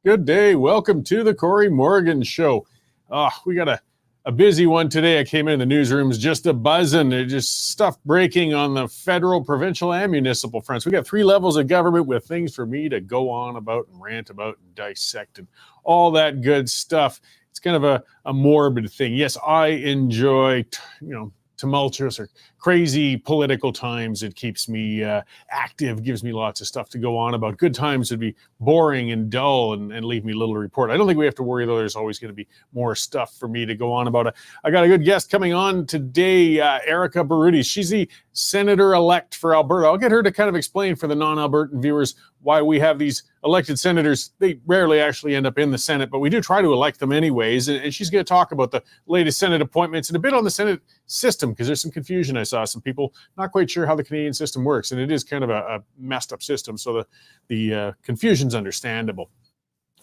Good day. Welcome to the Cory Morgan Show. We got a busy one today. I came in the newsrooms just a buzzing. There's just stuff breaking on the federal, provincial, and municipal fronts. We got three levels of government with things for me to go on about and rant about and dissect and all that good stuff. It's kind of a morbid thing. Yes, I enjoy, tumultuous or crazy political times. It keeps me active, gives me lots of stuff to go on about. Good times would be boring and dull and leave me little to report. I don't think we have to worry, though. There's always going to be more stuff for me to go on about. I got a good guest coming on today, Erika Barootes. She's the Senator Elect for Alberta. I'll get her to kind of explain for the non-Albertan viewers why we have these elected senators. They rarely actually end up in the Senate, but we do try to elect them anyways. And she's going to talk about the latest Senate appointments and a bit on the Senate system, because there's some confusion. I saw some people not quite sure how the Canadian system works, and it is kind of a messed up system, so the confusion's understandable.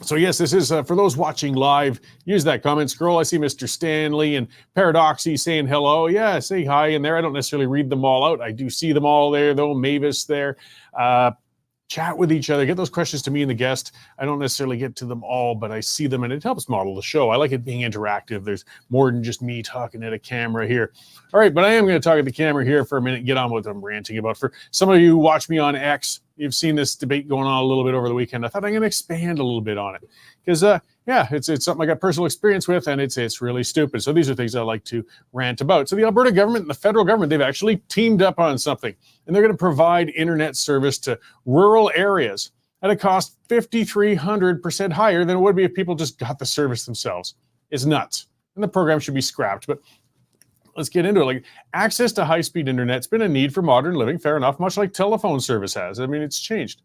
So yes, this is for those watching live. Use that comment scroll. I see Mr. Stanley and Paradoxy saying hello. Yeah, say hi in there. I don't necessarily read them all out. I do see them all there, though. Mavis there. Chat with each other. Get those questions to me and the guest. I don't necessarily get to them all, but I see them, and it helps model the show. I like it being interactive. There's more than just me talking at a camera here. All right, but I am going to talk at the camera here for a minute and get on with what I'm ranting about. For some of you who watch me on X, you've seen this debate going on a little bit over the weekend. I thought I'm going to expand a little bit on it because, it's something I got personal experience with, and it's really stupid. So these are things I like to rant about. So the Alberta government and the federal government, they've actually teamed up on something, and they're going to provide internet service to rural areas at a cost 5,300% higher than it would be if people just got the service themselves. It's nuts, and the program should be scrapped. But let's get into it. Like, access to high-speed internet's been a need for modern living, fair enough, much like telephone service has. I mean, it's changed.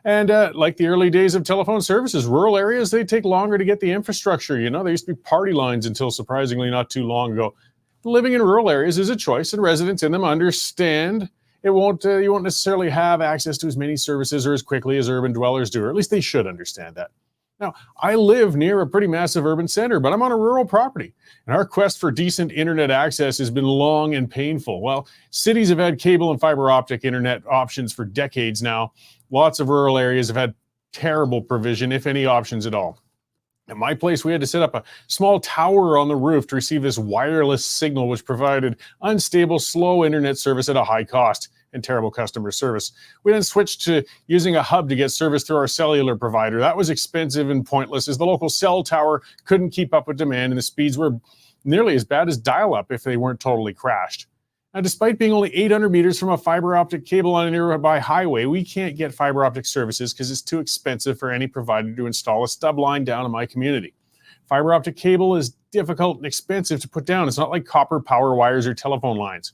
And like the early days of telephone services, rural areas, they take longer to get the infrastructure. There used to be party lines until surprisingly not too long ago. Living in rural areas is a choice, and residents in them understand you won't necessarily have access to as many services or as quickly as urban dwellers do, or at least they should understand that. Now, I live near a pretty massive urban center, but I'm on a rural property, and our quest for decent internet access has been long and painful. Well, cities have had cable and fiber optic internet options for decades now. Lots of rural areas have had terrible provision, if any options at all. At my place, we had to set up a small tower on the roof to receive this wireless signal, which provided unstable, slow internet service at a high cost and terrible customer service. We then switched to using a hub to get service through our cellular provider. That was expensive and pointless, as the local cell tower couldn't keep up with demand, and the speeds were nearly as bad as dial-up if they weren't totally crashed. Now, despite being only 800 meters from a fiber optic cable on a nearby highway, we can't get fiber optic services because it's too expensive for any provider to install a stub line down in my community. Fiber optic cable is difficult and expensive to put down. It's not like copper power wires or telephone lines.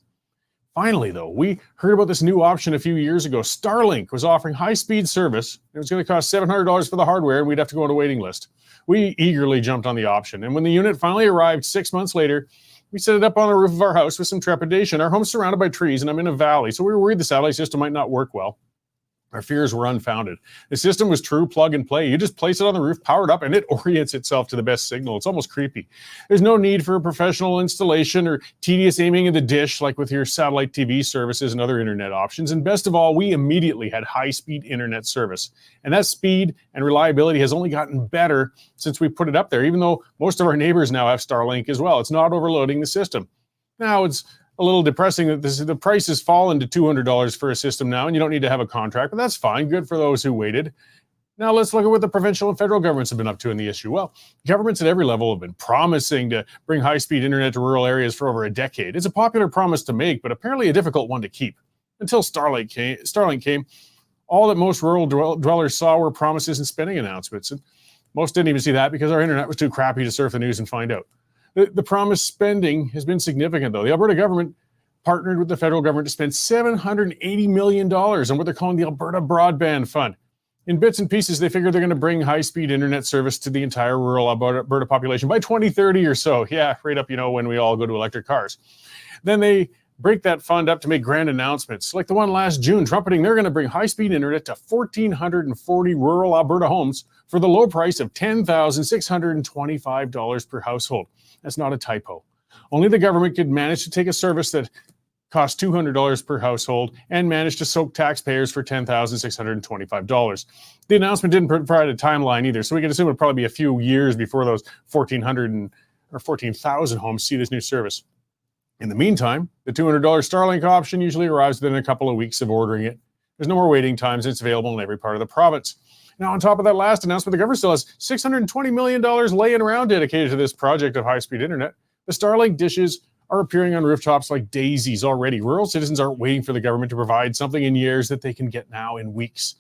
Finally, though, we heard about this new option a few years ago. Starlink was offering high-speed service. It was going to cost $700 for the hardware, and we'd have to go on a waiting list. We eagerly jumped on the option, and when the unit finally arrived 6 months later, we set it up on the roof of our house with some trepidation. Our home's surrounded by trees, and I'm in a valley, so we were worried the satellite system might not work well. Our fears were unfounded. The system was true plug and play. You just place it on the roof, power it up, and it orients itself to the best signal. It's almost creepy. There's no need for a professional installation or tedious aiming of the dish like with your satellite TV services and other internet options. And best of all, we immediately had high-speed internet service. And that speed and reliability has only gotten better since we put it up there, even though most of our neighbors now have Starlink as well. It's not overloading the system. Now, it's a little depressing that the price has fallen to $200 for a system now, and you don't need to have a contract, but that's fine. Good for those who waited. Now let's look at what the provincial and federal governments have been up to in the issue. Well, governments at every level have been promising to bring high-speed internet to rural areas for over a decade. It's a popular promise to make, but apparently a difficult one to keep. Until Starlink came, all that most rural dwellers saw were promises and spending announcements. And most didn't even see that because our internet was too crappy to surf the news and find out. The promised spending has been significant, though. The Alberta government partnered with the federal government to spend $780 million on what they're calling the Alberta Broadband Fund. In bits and pieces, they figure they're going to bring high-speed internet service to the entire rural Alberta population by 2030 or so. Yeah, right up, when we all go to electric cars. Then they break that fund up to make grand announcements, like the one last June, trumpeting they're going to bring high-speed internet to 1,440 rural Alberta homes for the low price of $10,625 per household. That's not a typo. Only the government could manage to take a service that cost $200 per household, and managed to soak taxpayers for $10,625. The announcement didn't provide a timeline either, so we can assume it'll probably be a few years before those 14,000 homes see this new service. In the meantime, the $200 Starlink option usually arrives within a couple of weeks of ordering it. There's no more waiting times. It's available in every part of the province. Now, on top of that last announcement, the government still has $620 million laying around dedicated to this project of high-speed internet. The Starlink dishes are appearing on rooftops like daisies already. Rural citizens aren't waiting for the government to provide something in years that they can get now in weeks.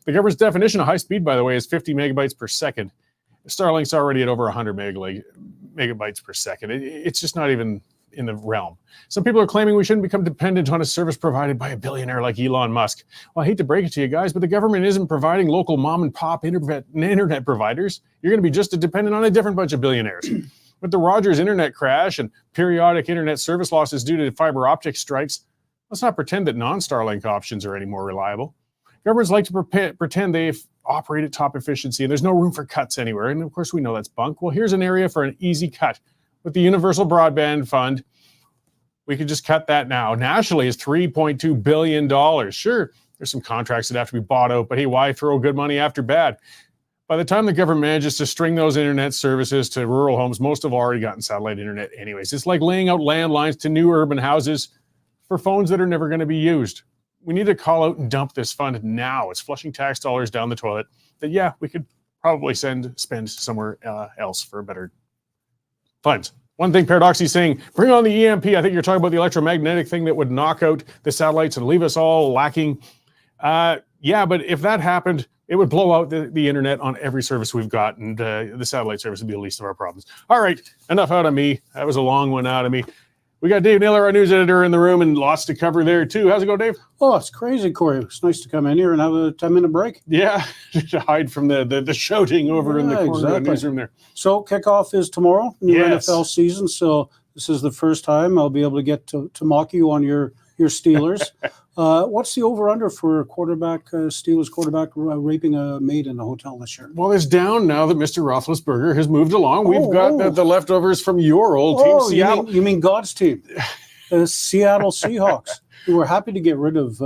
The government's definition of high speed, by the way, is 50 megabytes per second. Starlink's already at over 100 megabytes per second. It's just not even in the realm. Some people are claiming we shouldn't become dependent on a service provided by a billionaire like Elon Musk. Well, I hate to break it to you guys, but the government isn't providing local mom and pop internet providers. You're going to be just as dependent on a different bunch of billionaires. With the Rogers internet crash and periodic internet service losses due to fiber optic strikes, let's not pretend that non-Starlink options are any more reliable. Governments like to pretend they operate at top efficiency and there's no room for cuts anywhere. And of course, we know that's bunk. Well, here's an area for an easy cut. With the Universal Broadband Fund, we could just cut that now. Nationally, is $3.2 billion. Sure, there's some contracts that have to be bought out, but hey, why throw good money after bad? By the time the government manages to string those internet services to rural homes, most have already gotten satellite internet anyways. It's like laying out landlines to new urban houses for phones that are never going to be used. We need to call out and dump this fund now. It's flushing tax dollars down the toilet that, yeah, we could probably spend somewhere else for better funds. One thing Paradoxy is saying, bring on the EMP. I think you're talking about the electromagnetic thing that would knock out the satellites and leave us all lacking. Yeah, but if that happened, it would blow out the internet on every service we've got, and the satellite service would be the least of our problems. All right, enough out of me. That was a long one out of me. We got Dave Naylor, our news editor, in the room, and lots to cover there, too. How's it go, Dave? Oh, it's crazy, Cory. It's nice to come in here and have a 10-minute break. Yeah, to hide from the shouting over in the corner of the newsroom there. So kickoff is tomorrow, new NFL season. So this is the first time I'll be able to get to mock you on your Steelers. What's the over-under for a Steelers quarterback raping a maid in a hotel this year? Well, it's down now that Mr. Roethlisberger has moved along. We've got the leftovers from your old team, Seattle. You mean God's team, the Seattle Seahawks, who were happy to get rid of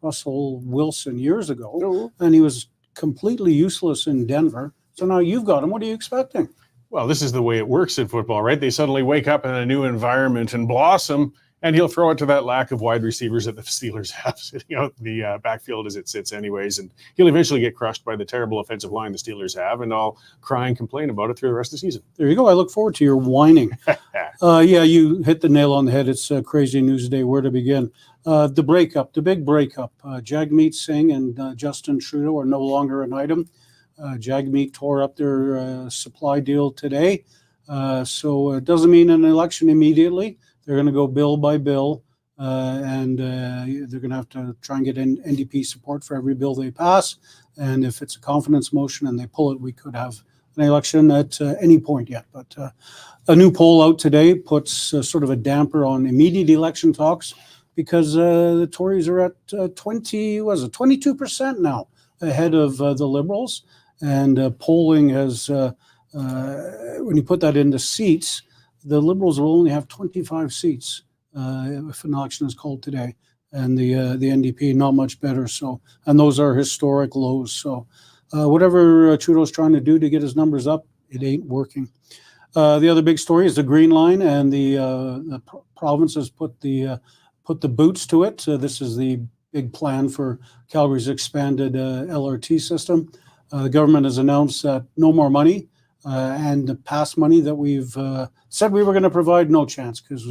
Russell Wilson years ago, and he was completely useless in Denver. So now you've got him. What are you expecting? Well, this is the way it works in football, right? They suddenly wake up in a new environment and blossom. And he'll throw it to that lack of wide receivers that the Steelers have sitting out the backfield as it sits anyways. And he'll eventually get crushed by the terrible offensive line the Steelers have, and I'll cry and complain about it through the rest of the season. There you go. I look forward to your whining. Yeah, you hit the nail on the head. It's a crazy news day. Where to begin? The big breakup. Jagmeet Singh and Justin Trudeau are no longer an item. Jagmeet tore up their supply deal today. So it doesn't mean an election immediately. They're going to go bill by bill, and they're going to have to try and get NDP support for every bill they pass. And if it's a confidence motion and they pull it, we could have an election at any point yet. But a new poll out today puts sort of a damper on immediate election talks because the Tories are at 22% now, ahead of the Liberals. And polling has, when you put that into seats, the Liberals will only have 25 seats if an election is called today, and the NDP not much better. So, and those are historic lows. So, whatever Trudeau's trying to do to get his numbers up, it ain't working. The other big story is the Green Line, and the province has put the boots to it. This is the big plan for Calgary's expanded LRT system. The government has announced that no more money. And the past money that we've said we were going to provide, no chance, because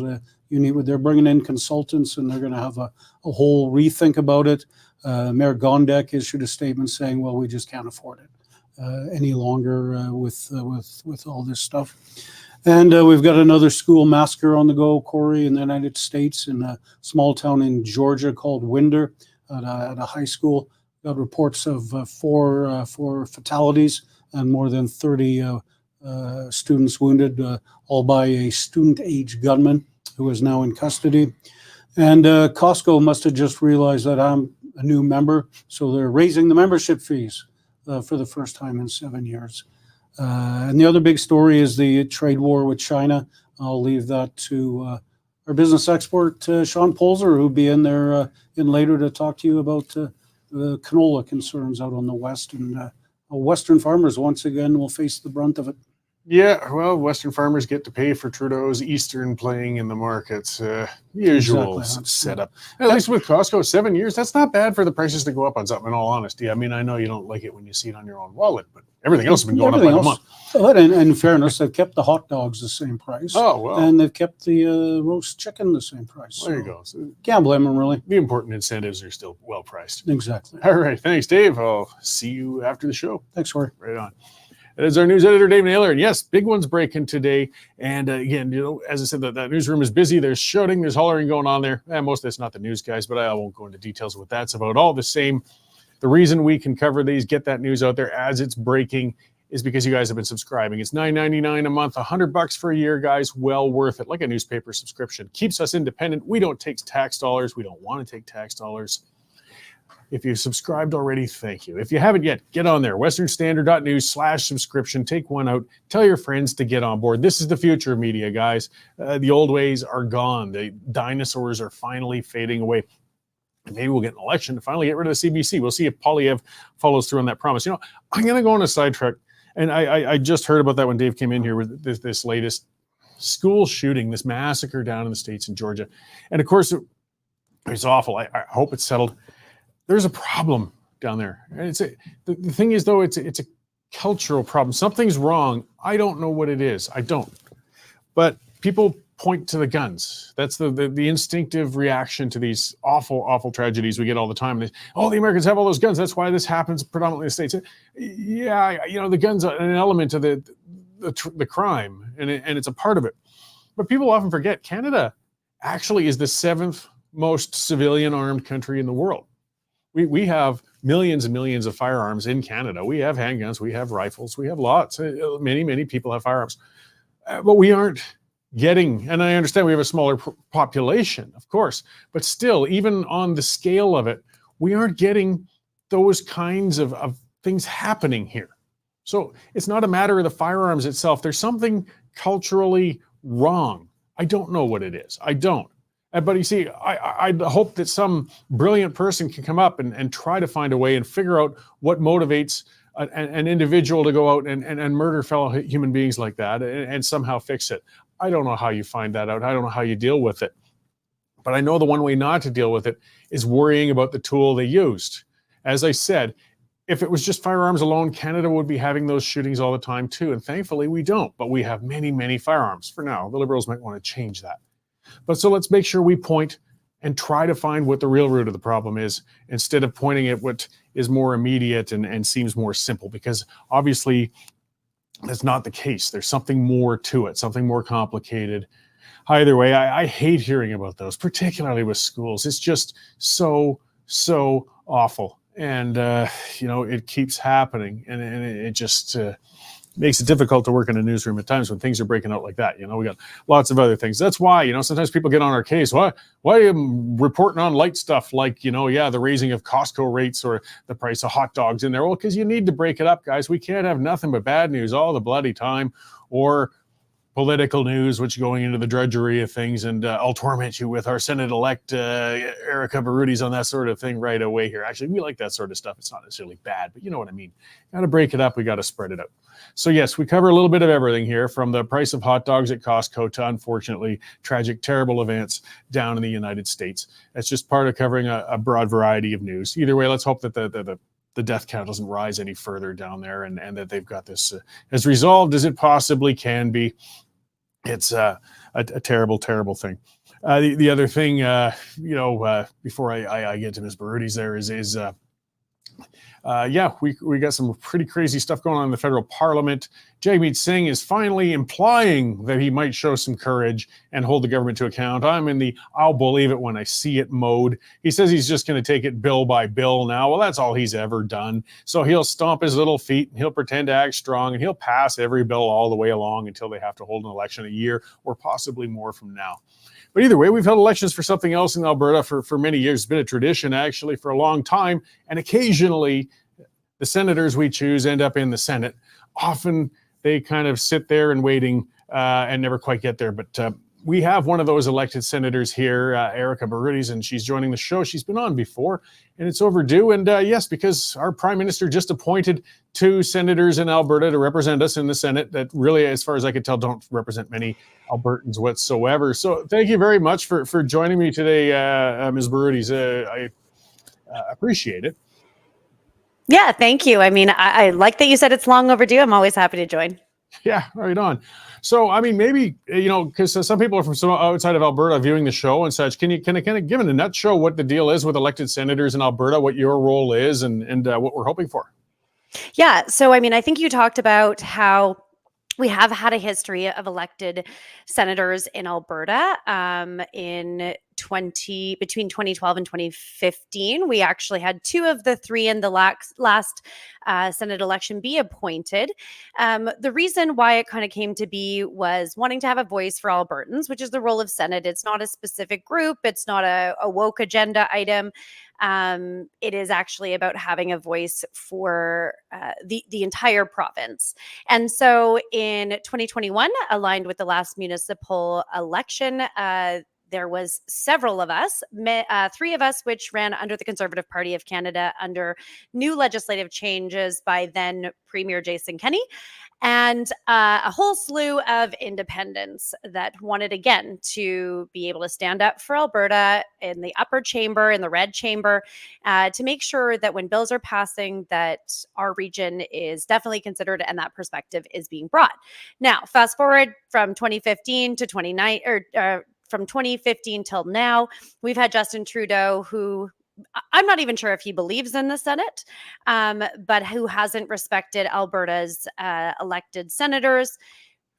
they're bringing in consultants and they're going to have a whole rethink about it. Mayor Gondek issued a statement saying, well, we just can't afford it any longer with all this stuff. And we've got another school massacre on the go, Cory, in the United States, in a small town in Georgia called Winder at a high school. Got reports of four fatalities and more than 30 students wounded, all by a student-age gunman who is now in custody. And Costco must have just realized that I'm a new member, so they're raising the membership fees for the first time in 7 years. And the other big story is the trade war with China. I'll leave that to our business expert, Sean Polzer, who'll be in there in later to talk to you about the canola concerns out on the west. And Western farmers, once again, will face the brunt of it. Yeah, well, Western farmers get to pay for Trudeau's Eastern playing in the markets. Usual setup. At least with Costco, 7 years, that's not bad for the prices to go up on something, in all honesty. I mean, I know you don't like it when you see it on your own wallet, but everything else has been going up by the month. But in fairness, they've kept the hot dogs the same price. Oh, well. And they've kept the roast chicken the same price. There you go. So can't blame them, really. the important incentives are still well priced. Exactly. All right. Thanks, Dave. I'll see you after the show. Thanks, Cory. Right on. That is our news editor, Dave Naylor. And yes, big one's breaking today. And again, as I said, the newsroom is busy. There's shouting, there's hollering going on there. Most of it's not the news guys, but I won't go into details of what that's about. All the same, the reason we can cover these, get that news out there as it's breaking, is because you guys have been subscribing. It's $9.99 a month, $100 for a year, guys. Well worth it. Like a newspaper subscription. Keeps us independent. We don't take tax dollars. We don't want to take tax dollars. If you've subscribed already, thank you. If you haven't yet, get on there. westernstandard.news/subscription. Take one out. Tell your friends to get on board. This is the future of media, guys. The old ways are gone. The dinosaurs are finally fading away. And maybe we'll get an election to finally get rid of the CBC. We'll see if Poilievre follows through on that promise. I'm going to go on a sidetrack. And I just heard about that when Dave came in here with this latest school shooting, this massacre down in the States in Georgia. And of course, it's awful. I hope it's settled. There's a problem down there. And the thing is, though, it's a cultural problem. Something's wrong. I don't know what it is. I don't. But people point to the guns. That's the instinctive reaction to these awful, awful tragedies we get all the time. The Americans have all those guns. That's why this happens predominantly in the States. Yeah, the guns are an element of the crime, and it's a part of it. But people often forget Canada actually is the 7th most civilian armed country in the world. We have millions and millions of firearms in Canada. We have handguns, we have rifles, we have lots. Many people have firearms. But we aren't getting, and I understand we have a smaller population, of course, but still, even on the scale of it, we aren't getting those kinds of things happening here. So it's not a matter of the firearms itself. There's something culturally wrong. I don't know what it is. I don't. But you see, I hope that some brilliant person can come up and try to find a way and figure out what motivates an individual to go out and murder fellow human beings like that and somehow fix it. I don't know how you find that out. I don't know how you deal with it. But I know the one way not to deal with it is worrying about the tool they used. As I said, if it was just firearms alone, Canada would be having those shootings all the time too. And thankfully we don't, but we have many, many firearms for now. The Liberals might want to change that. But so let's make sure we point and try to find what the real root of the problem is instead of pointing at what is more immediate and seems more simple, because obviously that's not the case. There's something more to it, something more complicated. Either way, I hate hearing about those, particularly with schools. It's just so awful. And, it keeps happening and it just makes it difficult to work in a newsroom at times when things are breaking out like that. We got lots of other things. That's why, sometimes people get on our case. Why are you reporting on light stuff like, the raising of Costco rates or the price of hot dogs in there? Well, because you need to break it up, guys. We can't have nothing but bad news all the bloody time, or political news, which going into the drudgery of things. And I'll torment you with our Senator Elect Erika Barootes on that sort of thing right away here. Actually, we like that sort of stuff. It's not necessarily bad, but you know what I mean. Got to break it up. We got to spread it out. So yes, we cover a little bit of everything here, from the price of hot dogs at Costco to, unfortunately, tragic, terrible events down in the United States. It's just part of covering a broad variety of news. Either way, let's hope that the death count doesn't rise any further down there, and that they've got this as resolved as it possibly can be. It's a terrible, terrible thing. The other thing, before I get to Ms. Barootes there is we got some pretty crazy stuff going on in the federal parliament. Jagmeet Singh is finally implying that he might show some courage and hold the government to account. I'm in the I'll believe it when I see it mode. He says he's just going to take it bill by bill now. Well, that's all he's ever done. So he'll stomp his little feet and he'll pretend to act strong and he'll pass every bill all the way along until they have to hold an election a year or possibly more from now. But either way, we've held elections for something else in Alberta for many years. It's been a tradition, actually, for a long time. And occasionally, the senators we choose end up in the Senate. Often, they kind of sit there and waiting and never quite get there. But we have one of those elected senators here, Erika Barootes, and she's joining the show. She's been on before, and it's overdue. And yes, because our prime minister just appointed 2 senators in Alberta to represent us in the Senate that really, as far as I could tell, don't represent many Albertans whatsoever. So thank you very much for joining me today, Ms. Barootes. I appreciate it. Yeah, thank you. I mean, I like that you said it's long overdue. I'm always happy to join. Yeah, right on. So, I mean, maybe, because some people are from some outside of Alberta viewing the show and such, can you kind of give in a nutshell what the deal is with elected senators in Alberta, what your role is, and what we're hoping for? Yeah. So, I mean, I think you talked about how we have had a history of elected senators in Alberta. Between 2012 and 2015, we actually had 2 of the 3 in the last Senate election be appointed. The reason why it kind of came to be was wanting to have a voice for Albertans, which is the role of Senate. It's not a specific group. It's not a woke agenda item. It is actually about having a voice for the entire province. And so in 2021, aligned with the last municipal election, there was several of us, 3 of us, which ran under the Conservative Party of Canada under new legislative changes by then Premier Jason Kenney, and a whole slew of independents that wanted, again, to be able to stand up for Alberta in the upper chamber, in the red chamber, to make sure that when bills are passing, that our region is definitely considered and that perspective is being brought. Now, fast forward from 2015 to 2019, from 2015 till now, we've had Justin Trudeau, who I'm not even sure if he believes in the Senate, but who hasn't respected Alberta's elected senators.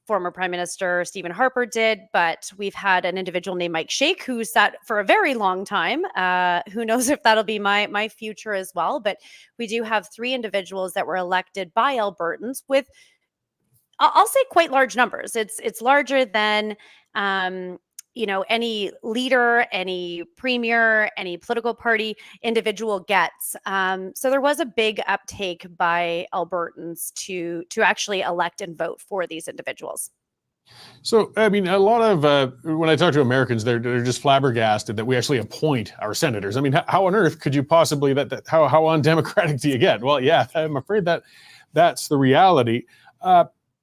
Former Prime Minister Stephen Harper did, but we've had an individual named Mike Shake who sat for a very long time. Who knows if that'll be my future as well. But we do have 3 individuals that were elected by Albertans with, I'll say, quite large numbers. It's larger than any leader, any premier, any political party individual gets. So there was a big uptake by Albertans to actually elect and vote for these individuals. So, I mean, a lot of, when I talk to Americans, they're just flabbergasted that we actually appoint our senators. I mean, how on earth could you possibly, how undemocratic do you get? Well, yeah, I'm afraid that's the reality.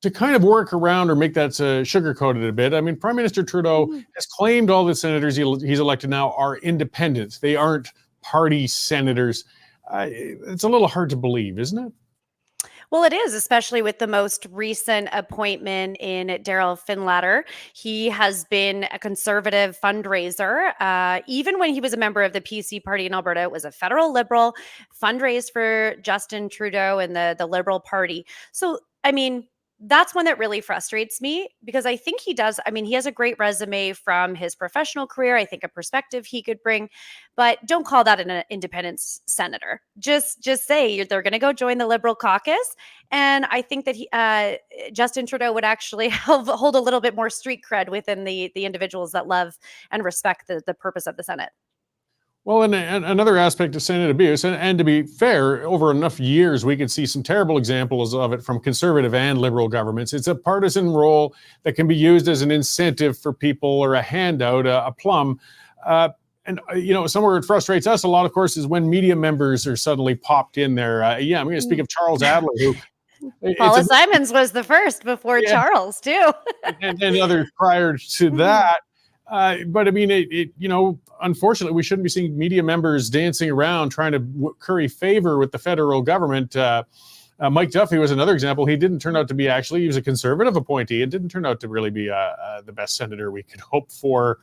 To kind of work around or make that sugar-coated a bit, I mean, Prime Minister Trudeau has claimed all the senators he's elected now are independents. They aren't party senators. It's a little hard to believe, isn't it? Well, it is, especially with the most recent appointment in Daryl Finlatter. He has been a conservative fundraiser. Even when he was a member of the PC party in Alberta, it was a federal Liberal fundraise for Justin Trudeau and the Liberal Party. So, I mean, that's one that really frustrates me because I think he has a great resume from his professional career. I think a perspective he could bring, but don't call that an independence senator. Just say they're going to go join the Liberal caucus. And I think that Justin Trudeau would actually hold a little bit more street cred within the individuals that love and respect the purpose of the Senate. Well, and another aspect of Senate abuse, and to be fair, over enough years, we can see some terrible examples of it from Conservative and Liberal governments. It's a partisan role that can be used as an incentive for people or a handout, a plum. And somewhere it frustrates us a lot, of course, is when media members are suddenly popped in there. I'm going to speak of Charles Adler, who... Paula Simons was the first before Charles, too. and others prior to that. But I mean, unfortunately, we shouldn't be seeing media members dancing around trying to curry favor with the federal government. Mike Duffy was another example. He didn't turn out to be he was a conservative appointee. It didn't turn out to really be the best senator we could hope for.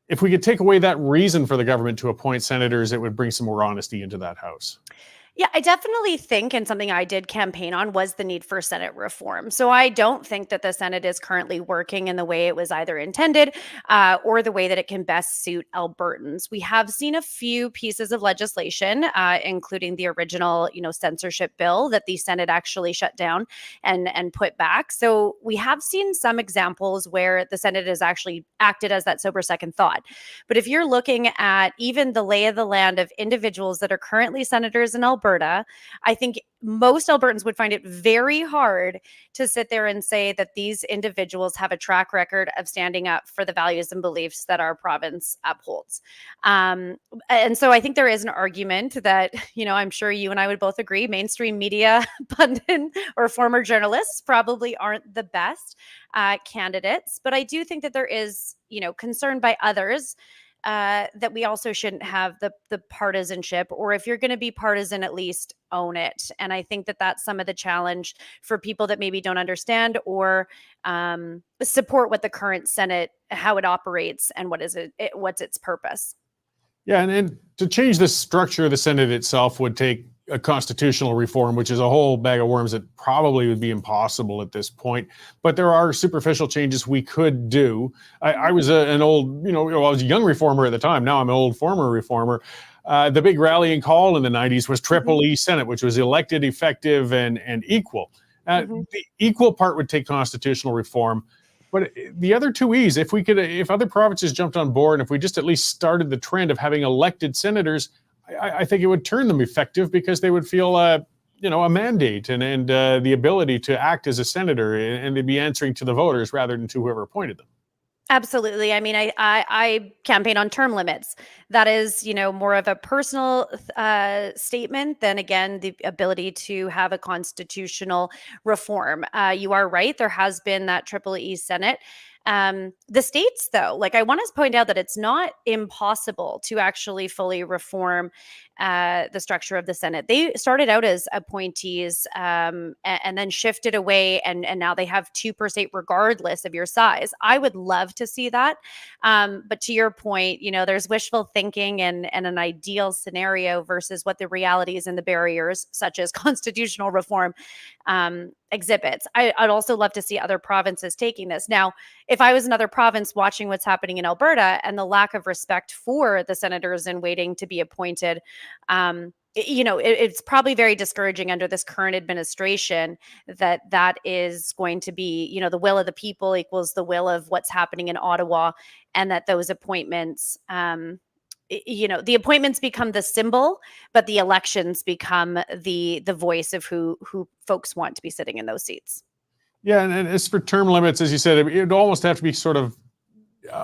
If we could take away that reason for the government to appoint senators, it would bring some more honesty into that house. Yeah, I definitely think, and something I did campaign on, was the need for Senate reform. So I don't think that the Senate is currently working in the way it was either intended or the way that it can best suit Albertans. We have seen a few pieces of legislation, including the original, censorship bill that the Senate actually shut down and put back. So we have seen some examples where the Senate has actually acted as that sober second thought. But if you're looking at even the lay of the land of individuals that are currently senators in Alberta, Alberta, I think most Albertans would find it very hard to sit there and say that these individuals have a track record of standing up for the values and beliefs that our province upholds. And so I think there is an argument that, I'm sure you and I would both agree, mainstream media pundit or former journalists probably aren't the best candidates. But I do think that there is, concern by others that we also shouldn't have the partisanship, or if you're going to be partisan, at least own it. And I think that that's some of the challenge for people that maybe don't understand or support what the current Senate, how it operates, and what's its purpose. Yeah, and to change the structure of the Senate itself would take a constitutional reform, which is a whole bag of worms that probably would be impossible at this point. But there are superficial changes we could do. I was an old, I was a young reformer at the time. Now I'm an old former reformer. The big rallying call in the 90s was Triple E Senate, which was elected, effective, and equal. The equal part would take constitutional reform. But the other two E's, if other provinces jumped on board, and if we just at least started the trend of having elected senators, I think it would turn them effective because they would feel, a mandate and the ability to act as a senator, and they'd be answering to the voters rather than to whoever appointed them. Absolutely. I mean, I campaign on term limits. That is, more of a personal statement than, again, the ability to have a constitutional reform. You are right. There has been that Triple E Senate. The states, though, I want to point out that it's not impossible to actually fully reform the structure of the Senate. They started out as appointees and then shifted away, and now they have 2 per state regardless of your size. I would love to see that. But to your point, there's wishful thinking and an ideal scenario versus what the realities and the barriers, such as constitutional reform, exhibits. I'd also love to see other provinces taking this. Now, if I was another province watching what's happening in Alberta and the lack of respect for the senators and waiting to be appointed, it's probably very discouraging under this current administration that is going to be, the will of the people equals the will of what's happening in Ottawa, and that those appointments, the appointments become the symbol, but the elections become the voice of who folks want to be sitting in those seats. Yeah, and as for term limits, as you said, it would almost have to be sort of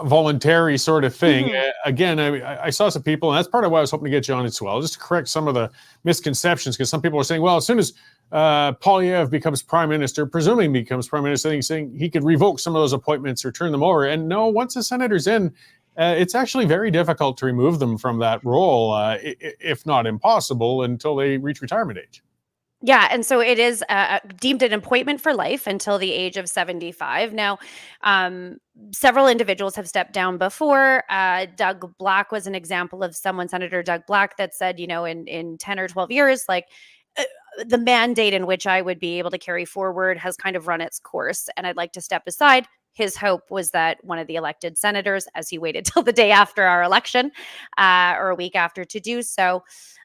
voluntary sort of thing. Again, I saw some people, and that's part of why I was hoping to get you on as well, just to correct some of the misconceptions, because some people are saying, well, as soon as Poilievre becomes prime minister, presuming he becomes prime minister, saying he could revoke some of those appointments or turn them over. And no, once a senator's in, it's actually very difficult to remove them from that role, if not impossible, until they reach retirement age. Yeah, and so it is deemed an appointment for life until the age of 75. Now, several individuals have stepped down before. Doug Black was an example of someone, Senator Doug Black, that said, in 10 or 12 years, the mandate in which I would be able to carry forward has kind of run its course, and I'd like to step aside. His hope was that one of the elected senators, as he waited till the day after our election or a week after to do so,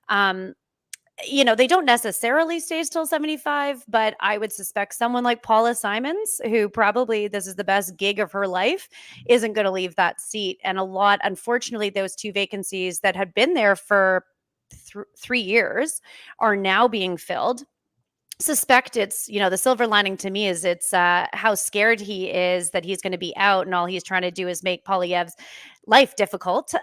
they don't necessarily stay till 75, but I would suspect someone like Paula Simons, who probably this is the best gig of her life, isn't going to leave that seat. And unfortunately, those 2 vacancies that had been there for 3 years are now being filled. Suspect it's, the silver lining to me is it's how scared he is that he's going to be out, and all he's trying to do is make Poilievre's life difficult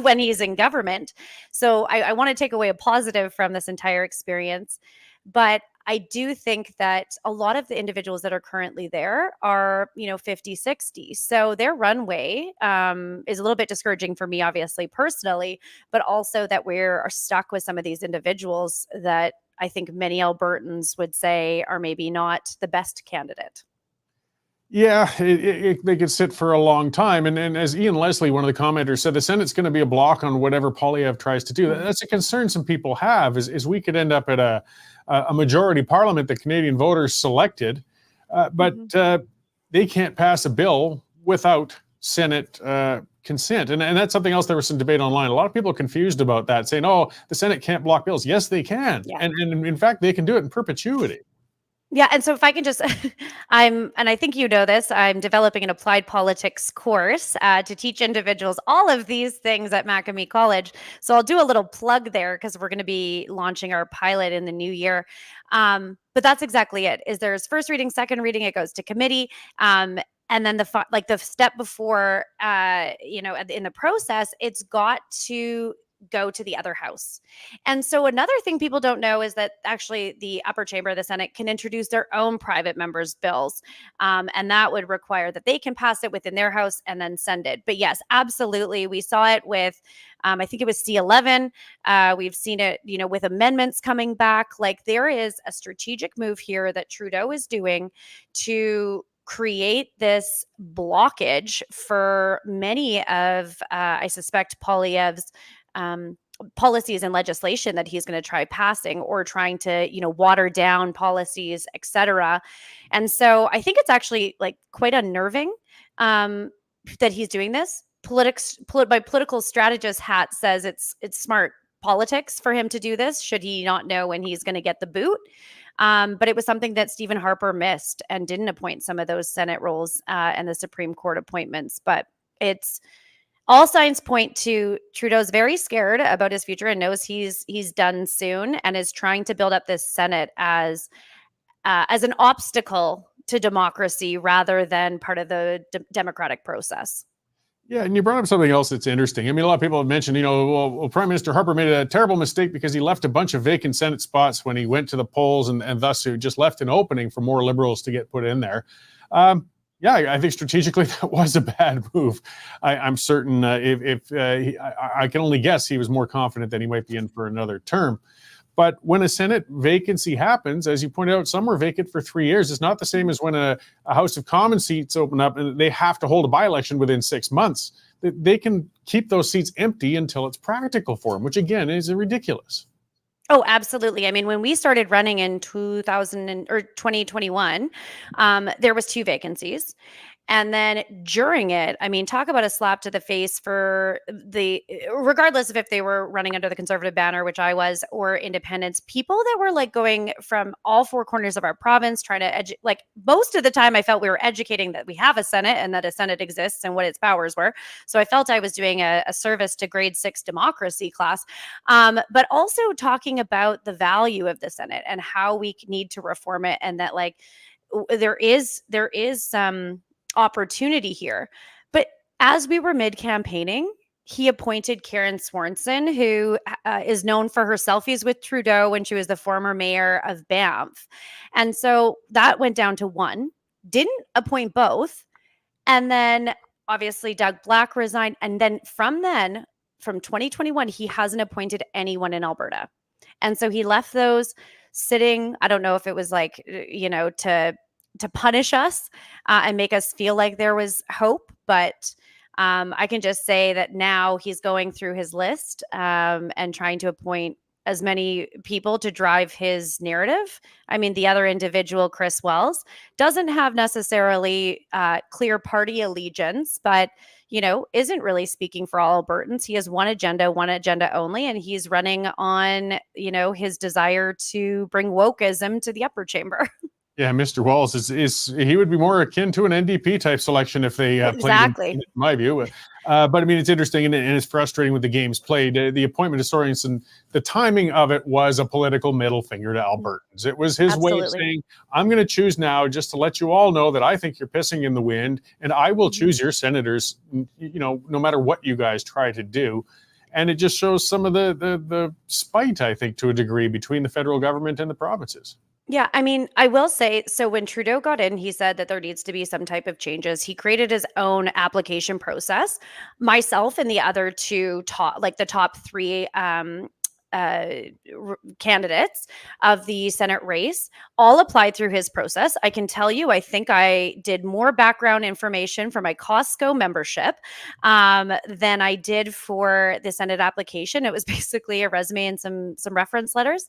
when he's in government. So I want to take away a positive from this entire experience. But I do think that a lot of the individuals that are currently there are, 50, 60. So their runway is a little bit discouraging for me, obviously, personally, but also that we're stuck with some of these individuals that I think many Albertans would say are maybe not the best candidate. Yeah, they could sit for a long time. And as Ian Leslie, one of the commenters, said, the Senate's going to be a block on whatever Poilievre tries to do. That's a concern some people have, is we could end up at a majority parliament that Canadian voters selected, but they can't pass a bill without Senate consent. And that's something else. There was some debate online. A lot of people are confused about that, saying, oh, the Senate can't block bills. Yes, they can. Yeah. And in fact, they can do it in perpetuity. Yeah, and so if I can just, and I think you know this, I'm developing an applied politics course to teach individuals all of these things at Macamee College. So I'll do a little plug there because we're going to be launching our pilot in the new year. But that's exactly it. Is there's first reading, second reading, it goes to committee. And then like the step before, in the process, it's got to go to the other house. And so another thing people don't know is that actually the upper chamber of the Senate can introduce their own private members' bills. And that would require that they can pass it within their house and then send it. But yes, absolutely. We saw it with, I think it was C11. We've seen it, with amendments coming back. Like there is a strategic move here that Trudeau is doing to create this blockage for many of, I suspect, Poilievre's policies and legislation that he's going to try passing or trying to, water down policies, etc. And so I think it's actually like quite unnerving that he's doing this. My political strategist hat says it's smart politics for him to do this. Should he not know when he's going to get the boot? But it was something that Stephen Harper missed and didn't appoint some of those Senate roles and the Supreme Court appointments. But it's all signs point to Trudeau's very scared about his future and knows he's done soon and is trying to build up this Senate as an obstacle to democracy rather than part of the democratic process. Yeah, and you brought up something else that's interesting. I mean, a lot of people have mentioned, well, Prime Minister Harper made a terrible mistake because he left a bunch of vacant Senate spots when he went to the polls and thus just left an opening for more Liberals to get put in there. Yeah, I think strategically that was a bad move. I'm certain I can only guess he was more confident that he might be in for another term. But when a Senate vacancy happens, as you pointed out, some were vacant for 3 years. It's not the same as when a House of Commons seats open up and they have to hold a by-election within 6 months. They can keep those seats empty until it's practical for them, which again is ridiculous. Oh, absolutely. I mean, when we started running in 2021, there was 2 vacancies. And then during it, I mean, talk about a slap to the face for regardless of if they were running under the Conservative banner, which I was, or independents, people that were like going from all 4 corners of our province, trying to most of the time I felt we were educating that we have a Senate and that a Senate exists and what its powers were. So I felt I was doing a service to grade 6 democracy class, but also talking about the value of the Senate and how we need to reform it. And that there is some opportunity here. But as we were mid-campaigning, he appointed Karen Swanson, who is known for her selfies with Trudeau when she was the former mayor of Banff. And so that went down to 1, didn't appoint both. And then obviously Doug Black resigned. And then from 2021, he hasn't appointed anyone in Alberta. And so he left those sitting. I don't know if it was to punish us and make us feel like there was hope. But I can just say that now he's going through his list and trying to appoint as many people to drive his narrative. I mean, the other individual, Chris Wells, doesn't have necessarily clear party allegiance, but, isn't really speaking for all Albertans. He has one agenda only, and he's running on, his desire to bring wokeism to the upper chamber. Yeah, Mr. Walls is he would be more akin to an NDP type selection if they exactly played him, in my view. But I mean, it's interesting and it's frustrating with the games played. The appointment of Sorensen, the timing of it was a political middle finger to Albertans. It was his way of saying, I'm going to choose now just to let you all know that I think you're pissing in the wind, and I will choose your senators, no matter what you guys try to do. And it just shows some of the spite, I think, to a degree, between the federal government and the provinces. Yeah, I mean, I will say, so when Trudeau got in, he said that there needs to be some type of changes. He created his own application process. Myself and the other 2 the top 3 candidates of the Senate race all applied through his process. I can tell you, I think I did more background information for my Costco membership than I did for the Senate application. It was basically a resume and some reference letters.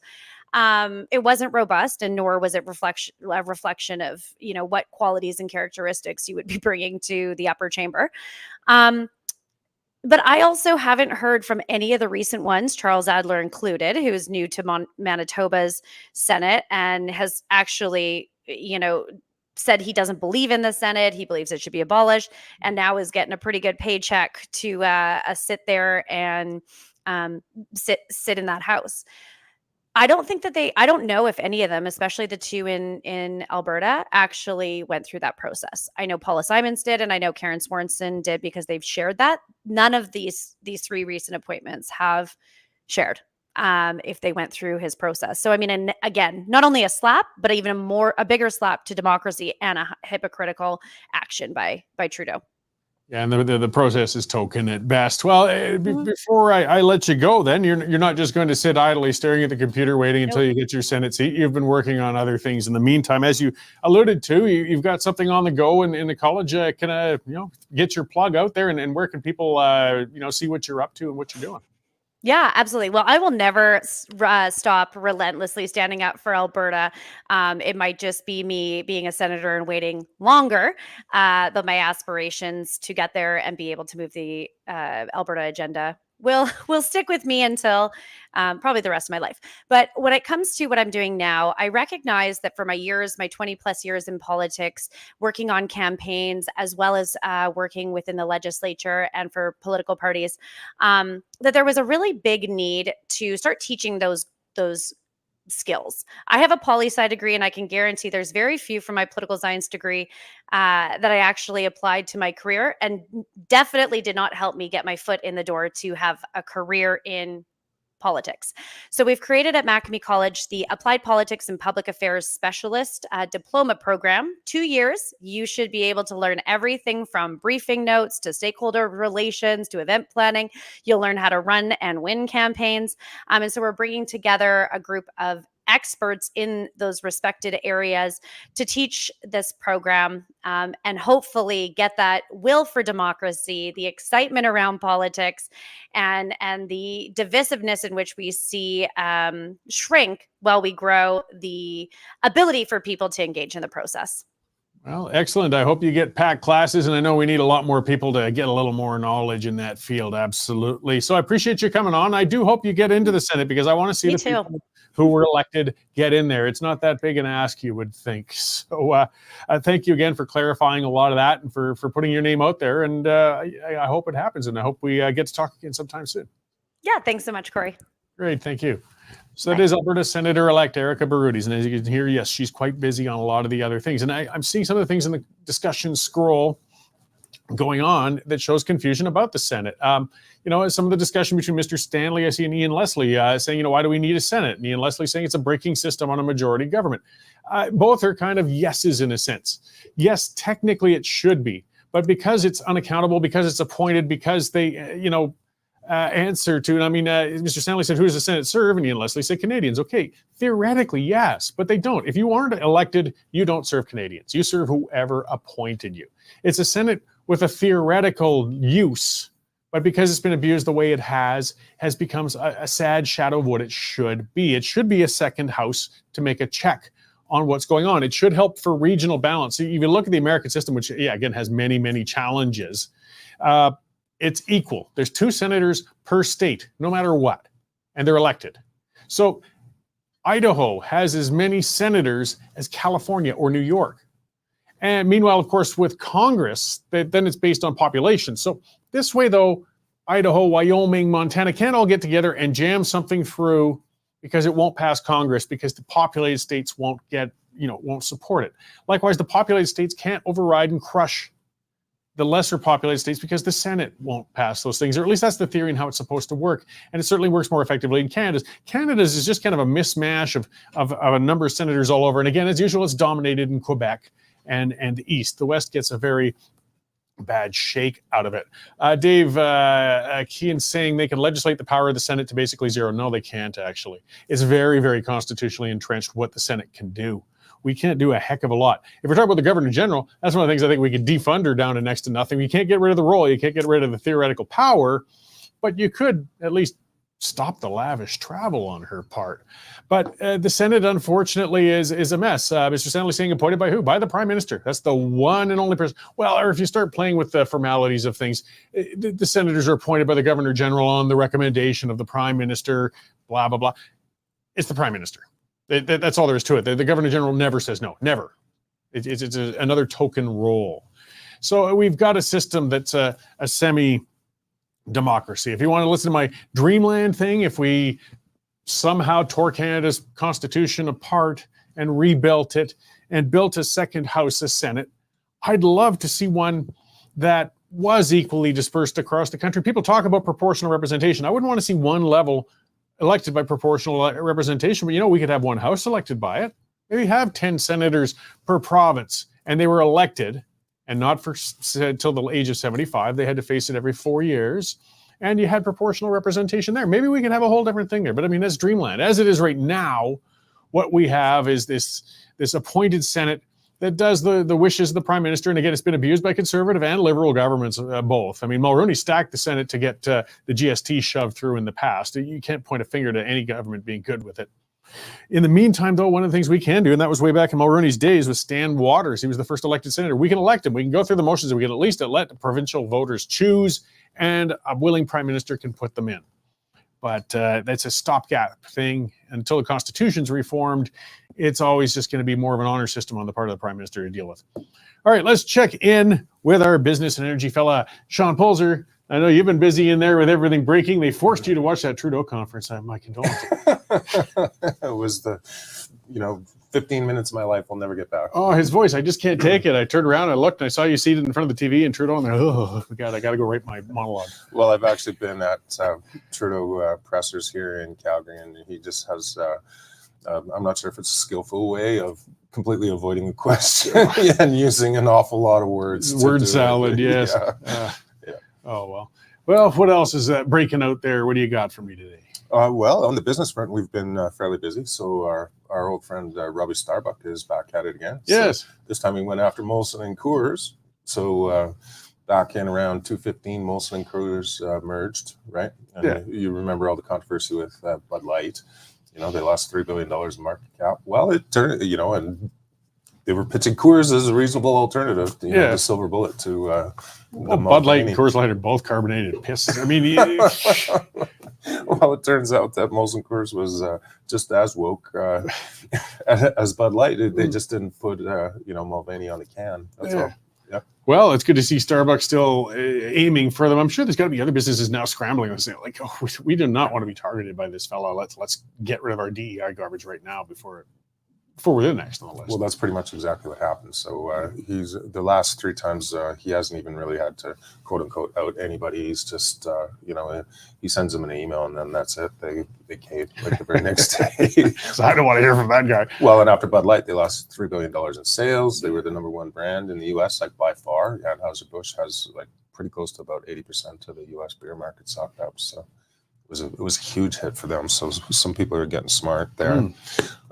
It wasn't robust, and nor was it a reflection of, what qualities and characteristics you would be bringing to the upper chamber. But I also haven't heard from any of the recent ones, Charles Adler included, who is new to Manitoba's Senate and has actually, said he doesn't believe in the Senate. He believes it should be abolished, and now is getting a pretty good paycheck to sit there and sit in that house. I don't think that I don't know if any of them, especially the two in Alberta, actually went through that process. I know Paula Simons did, and I know Karen Swanson did because they've shared that. None of these three recent appointments have shared if they went through his process. So, I mean, and again, not only a slap, but even a bigger slap to democracy and a hypocritical action by Trudeau. Yeah, and the process is token at best. Well, before I let you go, then you're not just going to sit idly staring at the computer waiting until you get your Senate seat. You've been working on other things in the meantime, as you alluded to. You've got something on the go in the college. Can I, get your plug out there, and where can people, see what you're up to and what you're doing? Yeah, absolutely. Well, I will never stop relentlessly standing up for Alberta. It might just be me being a senator and waiting longer, but my aspirations to get there and be able to move the Alberta agenda will stick with me until probably the rest of my life. But when it comes to what I'm doing now, I recognize that for my 20 plus years in politics, working on campaigns, as well as working within the legislature and for political parties, that there was a really big need to start teaching those skills. I have a poli-sci degree, and I can guarantee there's very few from my political science degree that I actually applied to my career, and definitely did not help me get my foot in the door to have a career in politics. So we've created at Macamee College the Applied Politics and Public Affairs Specialist Diploma Program. 2 years, you should be able to learn everything from briefing notes to stakeholder relations to event planning. You'll learn how to run and win campaigns. And so we're bringing together a group of experts in those respected areas to teach this program and hopefully get that will for democracy, the excitement around politics, and the divisiveness in which we see shrink while we grow the ability for people to engage in the process. Well, excellent. I hope you get packed classes, and I know we need a lot more people to get a little more knowledge in that field. Absolutely. So I appreciate you coming on. I do hope you get into the Senate, because I want to see the people who were elected get in there. It's not that big an ask, you would think. So thank you again for clarifying a lot of that and for putting your name out there. And I hope it happens, and I hope we get to talk again sometime soon. Yeah, thanks so much, Cory. Great, thank you. So that is Alberta-Senator Elect Erika Barootes. And as you can hear, yes, she's quite busy on a lot of the other things. And I'm seeing some of the things in the discussion scroll going on that shows confusion about the Senate. Some of the discussion between Mr. Stanley, I see, and Ian Leslie saying, why do we need a Senate? And Ian Leslie saying it's a breaking system on a majority government. Both are kind of yeses in a sense. Yes, technically it should be, but because it's unaccountable, because it's appointed, because they, answer to, Mr. Stanley said, who does the Senate serve? And Ian Leslie said, Canadians. Okay, theoretically, yes, but they don't. If you aren't elected, you don't serve Canadians. You serve whoever appointed you. It's a Senate with a theoretical use, but because it's been abused the way it has become a sad shadow of what it should be. It should be a second house to make a check on what's going on. It should help for regional balance. If you look at the American system, which, again, has many, many challenges, it's equal. There's 2 senators per state, no matter what, and they're elected. So Idaho has as many senators as California or New York. And meanwhile, of course, with Congress, then it's based on population. So this way, though, Idaho, Wyoming, Montana can't all get together and jam something through because it won't pass Congress, because the populated states won't support it. Likewise, the populated states can't override and crush the lesser populated states because the Senate won't pass those things, or at least that's the theory and how it's supposed to work. And it certainly works more effectively in Canada's. Canada's is just kind of a mismatch of a number of senators all over. And again, as usual, it's dominated in Quebec and the East. The West gets a very bad shake out of it. Dave Keehan saying they can legislate the power of the Senate to basically zero. No, they can't, actually. It's very, very constitutionally entrenched what the Senate can do. We can't do a heck of a lot. If we're talking about the Governor General, that's one of the things I think we could defund her down to next to nothing. You can't get rid of the role. You can't get rid of the theoretical power, but you could at least stop the lavish travel on her part. But the Senate, unfortunately, is a mess. Mr. Stanley Singh appointed by who? By the Prime Minister. That's the one and only person. Well, or if you start playing with the formalities of things, the senators are appointed by the Governor General on the recommendation of the Prime Minister, blah, blah, blah. It's the Prime Minister. That's all there is to it. The Governor General never says no, never. It's another token role. So we've got a system that's a semi-democracy. If you want to listen to my dreamland thing, if we somehow tore Canada's constitution apart and rebuilt it and built a second house, a Senate, I'd love to see one that was equally dispersed across the country. People talk about proportional representation. I wouldn't want to see one level elected by proportional representation, but we could have one house elected by it. Maybe have 10 senators per province, and they were elected, and not for till the age of 75. They had to face it every 4 years, and you had proportional representation there. Maybe we can have a whole different thing there. But I mean, that's dreamland. As it is right now, what we have is this appointed Senate that does the wishes of the Prime Minister. And again, it's been abused by Conservative and Liberal governments, both. I mean, Mulroney stacked the Senate to get the GST shoved through in the past. You can't point a finger to any government being good with it. In the meantime, though, one of the things we can do, and that was way back in Mulroney's days, was Stan Waters. He was the first elected senator. We can elect him. We can go through the motions, and we can at least let the provincial voters choose, and a willing Prime Minister can put them in. But that's a stopgap thing. Until the Constitution's reformed, it's always just going to be more of an honor system on the part of the Prime Minister to deal with. All right, let's check in with our business and energy fella, Sean Pulzer. I know you've been busy in there with everything breaking. They forced you to watch that Trudeau conference. I have my condolences. It was 15 minutes of my life I'll never get back. Oh, his voice. I just can't take it. I turned around, I looked, and I saw you seated in front of the TV and Trudeau, and oh, God, I got to go write my monologue. Well, I've actually been at Trudeau pressers here in Calgary, and he just has, I'm not sure if it's a skillful way of completely avoiding the question and using an awful lot of words. Word salad, yes. Yeah. Oh, well. Well, what else is breaking out there? What do you got for me today? Well, on the business front, we've been fairly busy. So our old friend Robbie Starbuck is back at it again. Yes. So this time he went after Molson and Coors. So back in around 2015, Molson and Coors merged, right? And you remember all the controversy with Bud Light. They lost $3 billion in market cap. Well, it turned, and they were pitching Coors as a reasonable alternative, the silver bullet to Bud Light and Coors Light are both carbonated piss. I mean, well, it turns out that Molson Coors was just as woke as Bud Light. They just didn't put Mulvaney on the can. That's all. Yeah. Well, it's good to see Starbucks still aiming for them. I'm sure there's got to be other businesses now scrambling and saying, like, oh, we do not want to be targeted by this fellow. Let's get rid of our DEI garbage right now before we're the next on the list. Well, that's pretty much exactly what happened. So he's the last 3 times he hasn't even really had to quote unquote out anybody. He's just he sends them an email and then that's it. They cave like the very next day. So I don't want to hear from that guy. Well, and after Bud Light, they lost $3 billion in sales. They were the #1 brand in the U.S. like by far. Anheuser-Busch has like pretty close to about 80% of the U.S. beer market socked up. So it was a huge hit for them. So some people are getting smart there.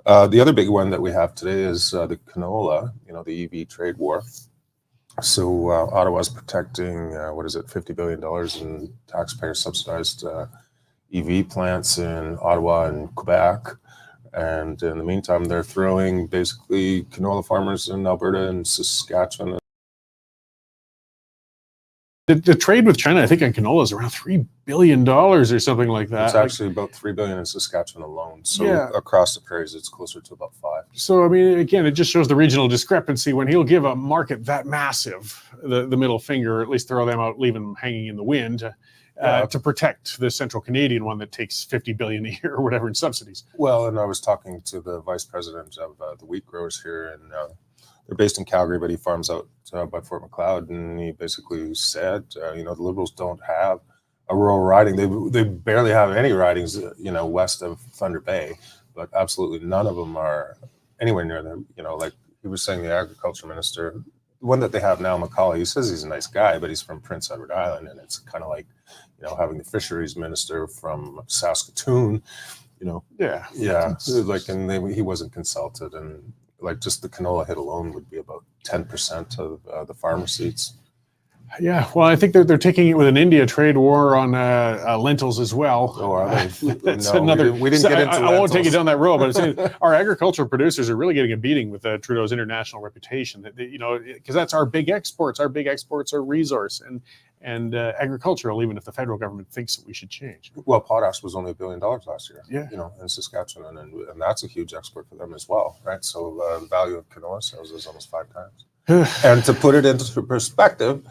The other big one that we have today is the canola, the EV trade war. So Ottawa's protecting, $50 billion in taxpayer subsidized EV plants in Ottawa and Quebec. And in the meantime, they're throwing basically canola farmers in Alberta and Saskatchewan. The trade with China, I think, on canola is around $3 billion or something like that. It's actually about $3 billion in Saskatchewan alone. So across the prairies, it's closer to about 5. So, I mean, again, it just shows the regional discrepancy when he'll give a market that massive the middle finger, or at least throw them out, leave them hanging in the wind to protect the central Canadian one that takes $50 billion a year or whatever in subsidies. Well, and I was talking to the vice president of the wheat growers here, and they're based in Calgary, but he farms out by Fort Macleod, and he basically said, the Liberals don't have a rural riding. They barely have any ridings, west of Thunder Bay, but absolutely none of them are anywhere near them. Like he was saying, the agriculture minister, the one that they have now, Macaulay, he says he's a nice guy, but he's from Prince Edward Island, and it's kind of like, having the fisheries minister from Saskatoon, like, and he wasn't consulted, and like just the canola hit alone would be about 10% of the farmer seats. Yeah, well, I think they're taking it with an India trade war on lentils as well. Oh, are they? That's No, another. we didn't get into I won't take you lentils. down that road, but it's, our agricultural producers are really getting a beating with Trudeau's international reputation. That because that's our big exports. Our big exports are resource and agricultural. Even if the federal government thinks that we should change. Well, potash was only $1 billion last year. Yeah. In Saskatchewan, and that's a huge export for them as well, right? So the value of canola sales is almost 5 times. And to put it into perspective,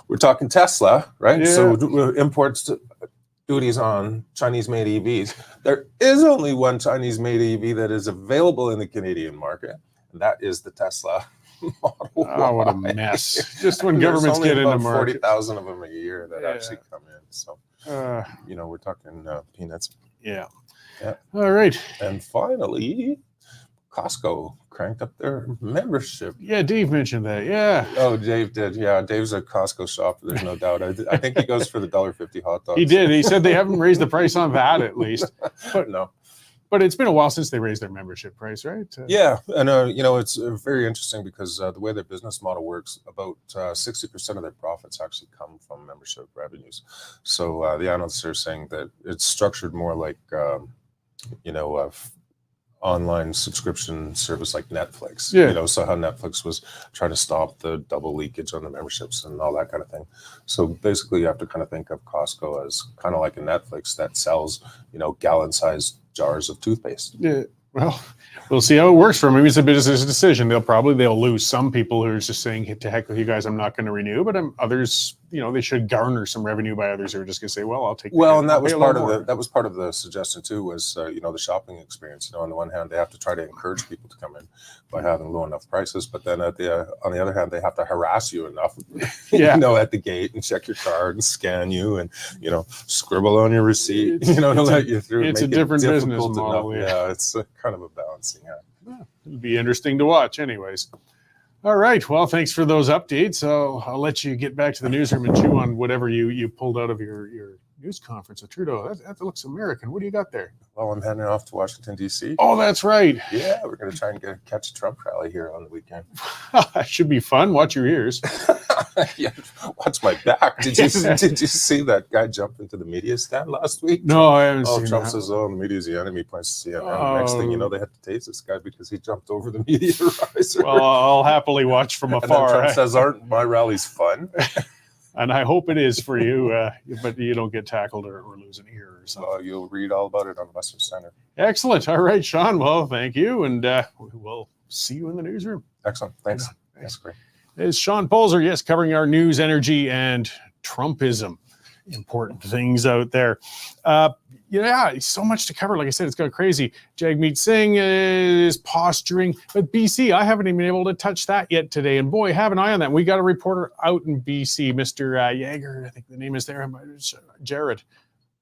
we're talking Tesla, right? Yeah. So imports duties on Chinese-made EVs. There is only one Chinese-made EV that is available in the Canadian market, and that is the Tesla Model Y. Oh, what a mess! Just when There's governments only get into about market. 40,000 of them a year that Yeah. actually come in. So we're talking peanuts. Yeah. Yeah. All right. And finally, Costco cranked up their membership. Yeah, Dave mentioned that. Yeah. Oh, Dave did. Yeah, Dave's a Costco shopper. There's no doubt. I think he goes for the $1.50 hot dogs. He did. He said they haven't raised the price on that at least. But no. But it's been a while since they raised their membership price, right? Yeah, and it's very interesting because the way their business model works, about 60% of their profits actually come from membership revenues. So the analysts are saying that it's structured more like online subscription service like Netflix. Yeah. So how Netflix was trying to stop the double leakage on the memberships and all that kind of thing. So basically, you have to kind of think of Costco as kind of like a Netflix that sells, gallon-sized jars of toothpaste. Yeah. Well, we'll see how it works for them. Maybe it's a business decision. They'll lose some people who are just saying, to heck with you guys, I'm not going to renew. But others, they should garner some revenue by others who are just going to say, well, I'll take. Well, and that was part of the suggestion too, was the shopping experience. On the one hand, they have to try to encourage people to come in by having low enough prices, but then on the other hand, they have to harass you enough, at the gate and check your card and scan you and scribble on your receipt, to let you through. It's a different business model. Yeah, it's kind of a balancing act. It'll be interesting to watch, anyways. All right. Well, thanks for those updates. I'll let you get back to the newsroom and chew on whatever you pulled out of your news conference with Trudeau. That looks American. What do you got there? Well, I'm heading off to Washington, D.C. Oh, that's right. Yeah, we're going to try and catch a Trump rally here on the weekend. That should be fun. Watch your ears. Yeah, watch my back. Did you see that guy jump into the media stand last week? No, I haven't seen Trump that. says, the media's the enemy, points to CNN. Next thing you know, they had to tase this guy because he jumped over the media riser. Well, I'll happily watch from and afar. then Trump says, aren't my rallies fun? And I hope it is for you, but you don't get tackled or lose an ear or something. You'll read all about it on Western Center. Excellent. All right, Sean. Well, thank you. And we'll see you in the newsroom. Excellent. Thanks. That's great. It's Sean Polzer, yes, covering our news, energy, and Trumpism. Important things out there. So much to cover. Like I said, it's gone crazy. Jagmeet Singh is posturing, but BC, I haven't even been able to touch that yet today. And boy, have an eye on that. We got a reporter out in BC, Mr. Yeager, I think the name is there. Jared.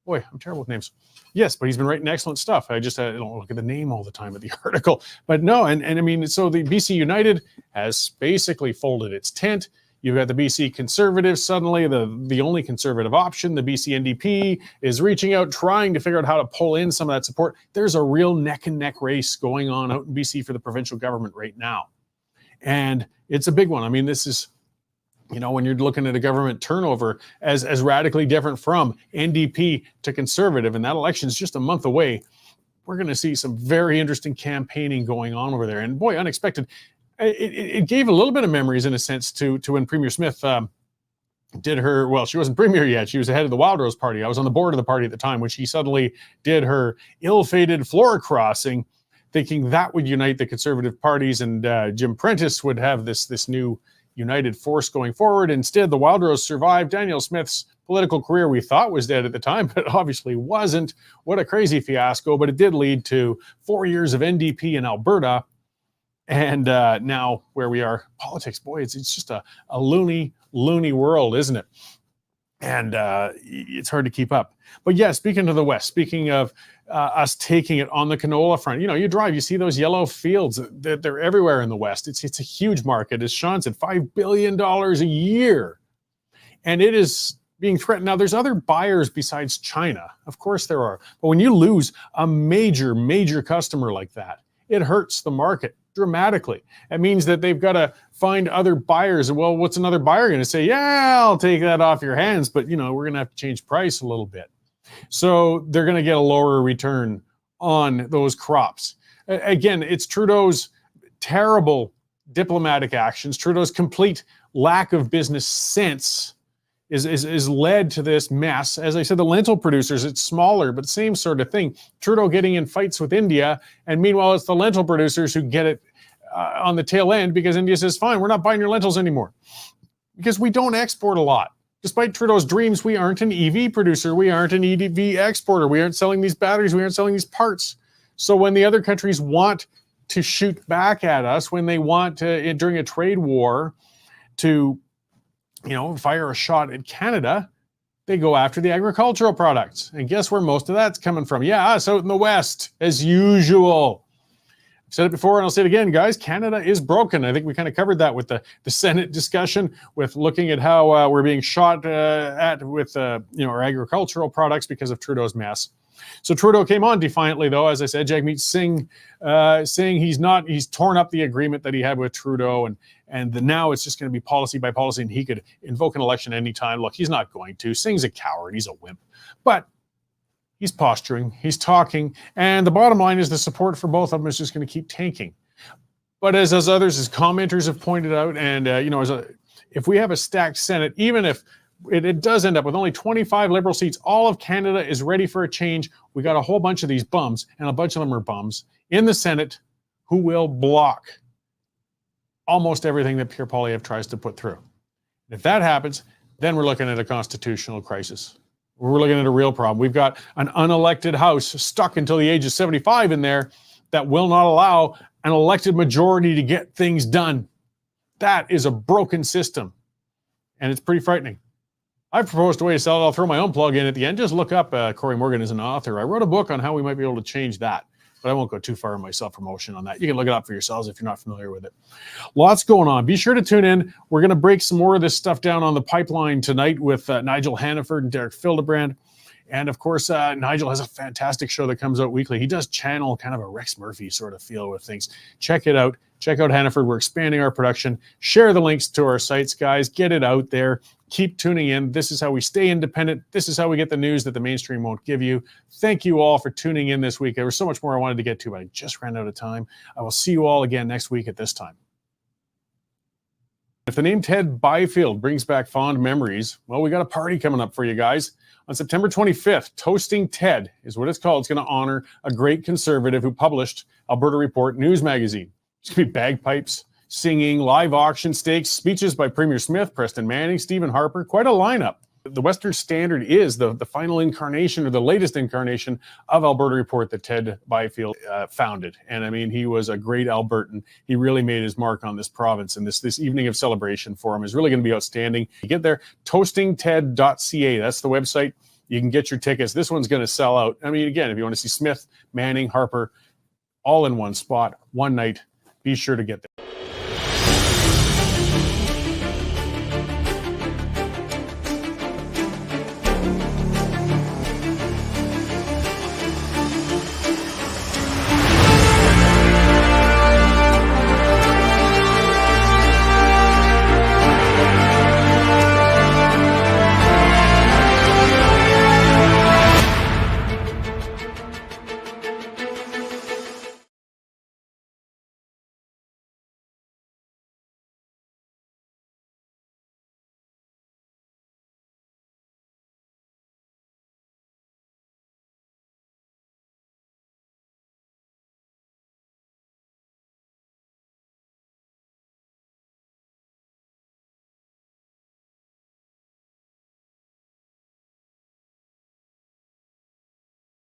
Boy, I'm terrible with names. Yes, but he's been writing excellent stuff. I just don't look at the name all the time of the article. But no, and I mean, so the BC United has basically folded its tent. You've got the BC Conservatives, suddenly the only conservative option. The BC NDP is reaching out, trying to figure out how to pull in some of that support. There's a real neck-and-neck race going on out in BC for the provincial government right now. And it's a big one. I mean, this is, when you're looking at a government turnover as radically different from NDP to Conservative, and that election is just a month away, we're going to see some very interesting campaigning going on over there. And boy, unexpected. It gave a little bit of memories, in a sense, to when Premier Smith did her, well, she wasn't Premier yet. She was the head of the Wild Rose Party. I was on the board of the party at the time when she suddenly did her ill-fated floor crossing, thinking that would unite the Conservative parties and Jim Prentice would have this new united force going forward. Instead, the Wild Rose survived. Daniel Smith's political career we thought was dead at the time, but obviously wasn't. What a crazy fiasco, but it did lead to 4 years of NDP in Alberta. And now where we are, politics, boy, it's just a loony world, isn't it? And it's hard to keep up. But yeah, speaking of the West, speaking of us taking it on the canola front, you drive, you see those yellow fields. They're everywhere in the West. It's a huge market. As Sean said, $5 billion a year. And it is being threatened. Now, there's other buyers besides China. Of course there are. But when you lose a major customer like that, it hurts the market. dramatically. It means that they've got to find other buyers. Well, what's another buyer going to say? Yeah, I'll take that off your hands, but we're going to have to change price a little bit. So they're going to get a lower return on those crops. Again, it's Trudeau's terrible diplomatic actions, Trudeau's complete lack of business sense is led to this mess. As I said, the lentil producers, it's smaller, but same sort of thing. Trudeau getting in fights with India, and meanwhile, it's the lentil producers who get it on the tail end because India says, fine, we're not buying your lentils anymore. Because we don't export a lot. Despite Trudeau's dreams, we aren't an EV producer. We aren't an EV exporter. We aren't selling these batteries. We aren't selling these parts. So when the other countries want to shoot back at us, when they want to, during a trade war, to fire a shot at Canada, they go after the agricultural products. And guess where most of that's coming from? Yeah, us out in the West, as usual. I've said it before and I'll say it again, guys, Canada is broken. I think we kind of covered that with the Senate discussion, with looking at how we're being shot at with our agricultural products because of Trudeau's mess. So Trudeau came on defiantly, though, as I said, Jagmeet Singh saying he's torn up the agreement that he had with Trudeau, and now it's just going to be policy by policy, and he could invoke an election anytime. Look, he's not going to. Singh's a coward. He's a wimp. But he's posturing. He's talking. And the bottom line is the support for both of them is just going to keep tanking. But as others, as commenters have pointed out, and, if we have a stacked Senate, even if it does end up with only 25 Liberal seats, all of Canada is ready for a change. We got a whole bunch of these bums, and a bunch of them are bums, in the Senate who will block almost everything that Pierre Poilievre tries to put through. If that happens, then we're looking at a constitutional crisis. We're looking at a real problem. We've got an unelected House stuck until the age of 75 in there that will not allow an elected majority to get things done. That is a broken system, and it's pretty frightening. I've proposed a way to sell it. I'll throw my own plug in at the end. Just look up Cory Morgan as an author. I wrote a book on how we might be able to change that, but I won't go too far in my self-promotion on that. You can look it up for yourselves if you're not familiar with it. Lots going on. Be sure to tune in. We're going to break some more of this stuff down on the pipeline tonight with Nigel Hannaford and Derek Fildebrand. And of course, Nigel has a fantastic show that comes out weekly. He does channel kind of a Rex Murphy sort of feel with things. Check it out. Check out Hannaford. We're expanding our production. Share the links to our sites, guys. Get it out there. Keep tuning in. This is how we stay independent. This is how we get the news that the mainstream won't give you. Thank you all for tuning in this week. There was so much more I wanted to get to, but I just ran out of time. I will see you all again next week at this time. If the name Ted Byfield brings back fond memories, well, we got a party coming up for you guys. On September 25th, Toasting Ted is what it's called. It's going to honor a great conservative who published Alberta Report news magazine. It's going to be bagpipes, singing, live auction stakes, speeches by Premier Smith, Preston Manning, Stephen Harper, quite a lineup. The Western Standard is the final incarnation or the latest incarnation of Alberta Report that Ted Byfield founded. And I mean, he was a great Albertan. He really made his mark on this province. And this evening of celebration for him is really going to be outstanding. You get there, toastingted.ca. That's the website. You can get your tickets. This one's going to sell out. I mean, again, if you want to see Smith, Manning, Harper, all in one spot, one night, be sure to get there.